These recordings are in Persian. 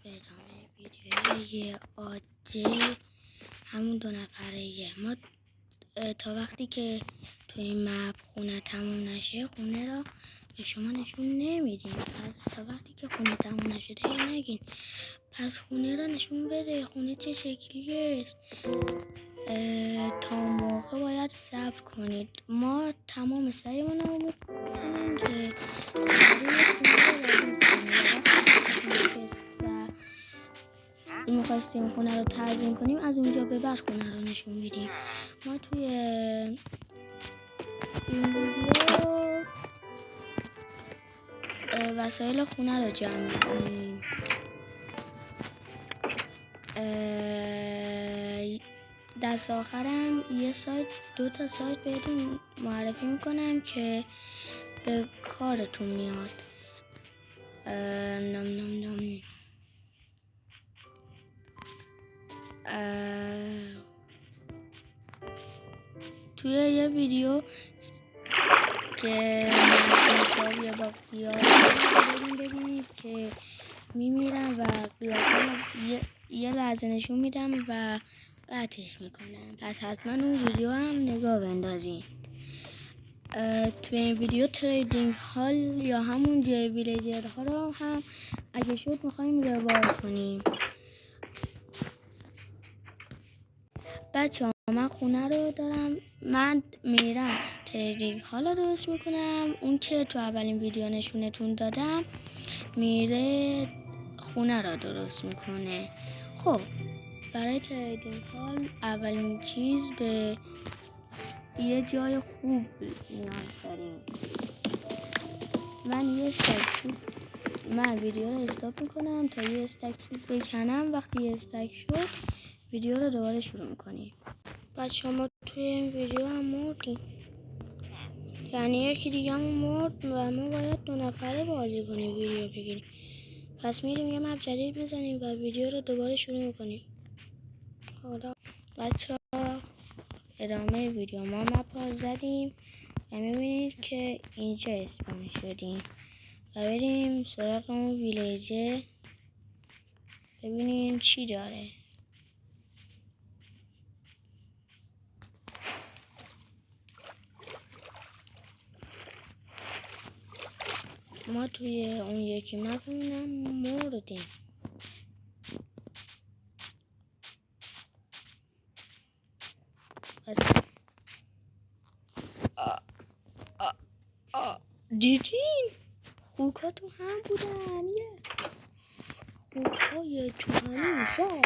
به ادامه ویدیوی عادی همون 2 نفره. ما تا وقتی که توی این مپ خونه تموم نشه خونه را به شما نشون نمیدیم. پس تا وقتی که خونه تموم نشده نگین پس خونه را نشون بده، خونه چه شکلیه. تا موقع باید صبر کنید. ما تمام سعیمون رو میکنیم که سریع خونه رو و میخواستیم خونه رو تزیین کنیم از اونجا به بعد خونه رو نشون میدیم. ما توی این ویدیو وسایل خونه رو جمع میکنیم. دست آخرم 2 تا سایت بهتون معرفی میکنم که به کارتون میاد. توی یه ویدیو که مساویه با قیافه ببینید که میمیرم و قیافه یه لحظه نشون میدم و قطعش میکنم. پس حتما اون ویدیو هم نگاه بندازین. توی این ویدیو تریدینگ هال یا همون جای ویلیجر ها رو هم اگه شد میخوایم روار کنیم. بچه من خونه رو دارم، من میرم تریدینگ هال رو درست میکنم. اون که تو اولین ویدیو نشونتون دادم میره خونه رو درست میکنه. خب برای تریدینگ هال اولین چیز به یه جای خوب نیاز داریم. من ویدیو رو استاپ میکنم تا یه استک چوب بکنم. وقتی یه استک شد ویدیو رو دوباره شروع میکنیم. بچه ما توی این ویدیو هم مردیم، یعنی یکی دیگه هم مرد و ما باید 2 نفره بازی کنیم ویدیو بگیریم. پس میریم یه مپ جدید بزنیم و ویدیو رو دوباره شروع میکنیم. حالا بچه ادامه ویدیو ما مپ ها زدیم و میبینید که اینجا اسپان شدیم و بریم سراغ اون ویلیجه ببینیم چی داره. ما توی اون یکی مپ مردیم. دیدین؟ خوکا تو هم بودن. خوکای تو همین شا.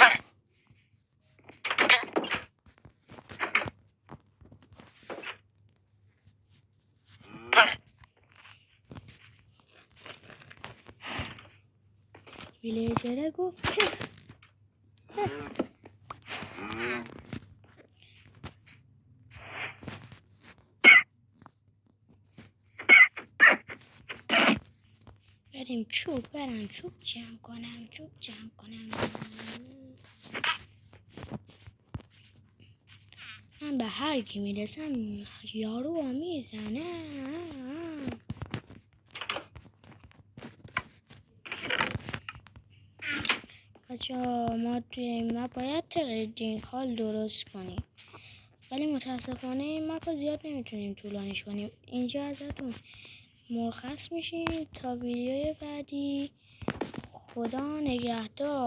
ویلیجره گفت پخ پخ. برم چوب جمع کنم. من به هر کی میرسم یارو با میزنه. بچه ما توی این مپ باید تریدینگ هال درست کنیم، ولی متاسفانه این مپ زیاد نمیتونیم طولانیش کنیم. اینجا ازتون مرخص میشیم تا ویدیوی بعدی. خدا نگهدار.